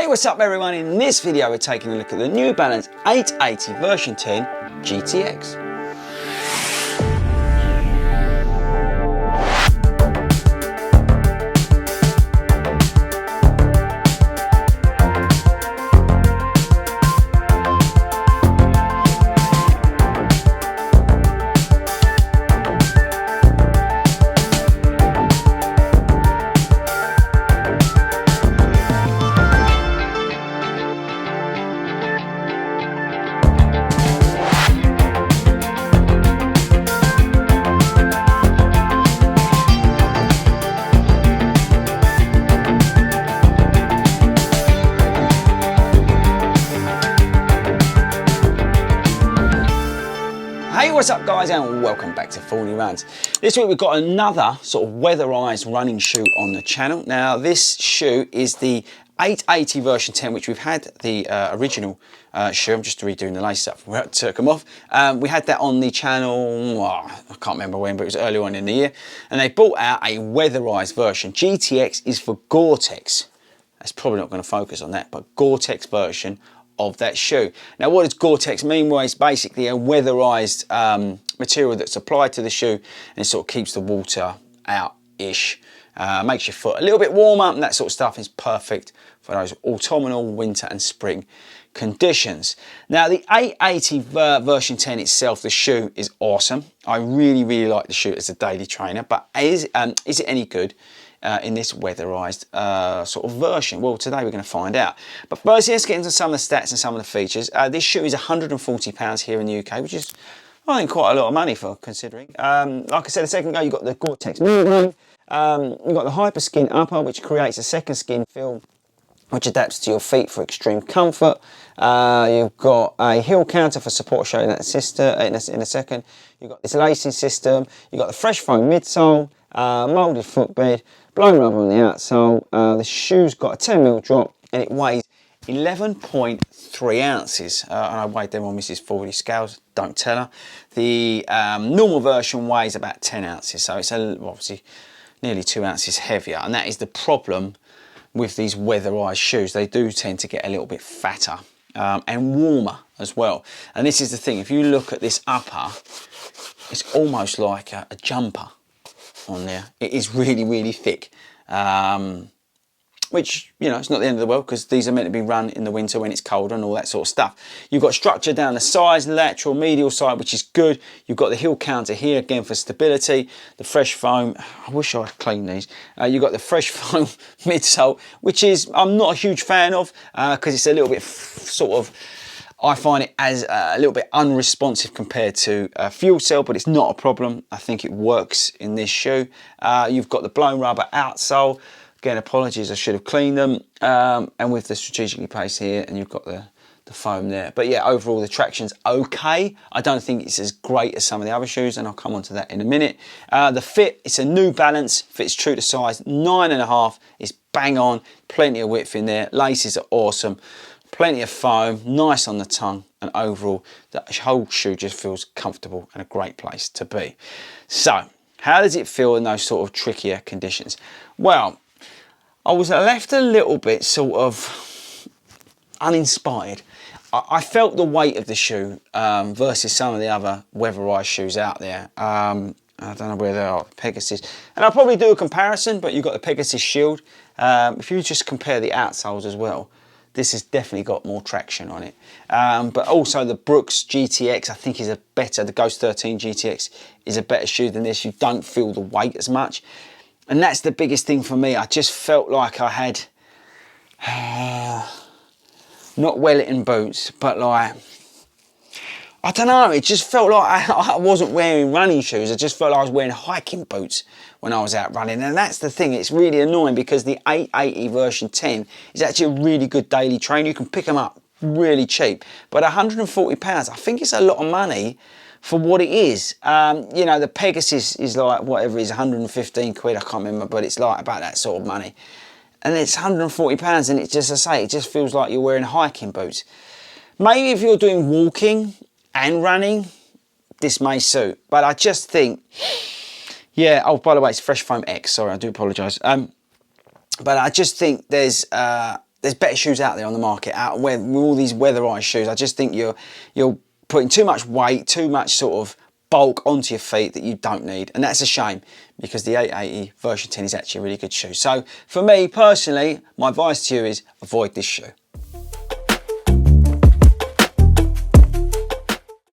What's up everyone? In this video we're taking a look at the New Balance 880 version 10 GTX. Hey, what's up guys, and welcome back to FORDY RUNS. This week we've got another sort of weatherised running shoe on the channel. Now this shoe is the 880 version 10, which we've had the original shoe. I'm just redoing the lace up, we took them off. We had that on the channel, I can't remember when, but it was early on in the year. And they brought out a weatherised version. GTX is for Gortex. That's probably not going to focus on that, but Gortex version of that shoe. Now what does Gortex mean? Well, it's basically a weatherised material that's applied to the shoe and it sort of keeps the water out-ish. Makes your foot a little bit warmer, and that sort of stuff is perfect for those autumnal, winter and spring conditions. Now the 880 version 10 itself, the shoe is awesome. I really like the shoe as a daily trainer, but is it any good in this weatherised sort of version? Well, today we're going to find out. But first, let's get into some of the stats and some of the features. This shoe is £140 here in the UK, which is, I think, quite a lot of money for considering. Like I said a second ago, you've got the Gortex membrane, you've got the Hyperskin upper, which creates a second skin film which adapts to your feet for extreme comfort. You've got a heel counter for support, showing that in a second. You've got this lacing system, you've got the fresh foam midsole, moulded footbed, blown rubber on the outsole. The shoe's got a 10mm drop and it weighs 11.3 ounces. And I weighed them on Mrs. Fordy's scales, don't tell her. The normal version weighs about 10 ounces, so it's obviously nearly 2 ounces heavier, and that is the problem with these weatherised shoes. They do tend to get a little bit fatter and warmer as well. And this is the thing, if you look at this upper, it's almost like a jumper on there. It is really thick, which, you know, it's not the end of the world, because these are meant to be run in the winter when it's colder and all that sort of stuff. You've got structure down the sides, lateral, medial side, which is good. You've got the heel counter here again for stability. The fresh foam, I wish I'd cleaned these. You've got the fresh foam midsole, which is I'm not a huge fan of, because it's a little bit sort of, I find it as a little bit unresponsive compared to fuel cell, but it's not a problem. I think it works in this shoe. You've got the blown rubber outsole. Again, apologies, I should have cleaned them. And with the strategically placed here, and you've got the foam there. But yeah, overall the traction's okay. I don't think it's as great as some of the other shoes, and I'll come on to that in a minute. The fit, it's a New Balance, fits true to size, 9.5, it's bang on, plenty of width in there. Laces are awesome, plenty of foam, nice on the tongue, and overall the whole shoe just feels comfortable and a great place to be. So, how does it feel in those sort of trickier conditions? Well, I was left a little bit sort of uninspired. I felt the weight of the shoe versus some of the other weatherised shoes out there. I don't know where they are, Pegasus. And I'll probably do a comparison, but you've got the Pegasus Shield. If you just compare the outsoles as well, this has definitely got more traction on it. But also the Brooks GTX, I think, is a better, the Ghost 13 GTX is a better shoe than this. You don't feel the weight as much. And that's the biggest thing for me. I just felt like I had, not Wellington boots, but like, I don't know, it just felt like I wasn't wearing running shoes. I just felt like I was wearing hiking boots when I was out running. And that's the thing, it's really annoying, because the 880 version 10 is actually a really good daily trainer. You can pick them up really cheap. But £140, I think it's a lot of money for what it is. You know, the Pegasus is like, whatever it is, 115 quid, I can't remember, but it's like about that sort of money. And it's £140, and it's just, as I say, it just feels like you're wearing hiking boots. Maybe if you're doing walking and running, this may suit, but I just think, yeah, oh, by the way, it's Fresh Foam X, sorry, I do apologise. But I just think there's there's better shoes out there on the market with all these weatherised shoes. I just think you're putting too much weight, too much sort of bulk onto your feet that you don't need, and that's a shame because the 880 version 10 is actually a really good shoe. So for me personally, my advice to you is avoid this shoe.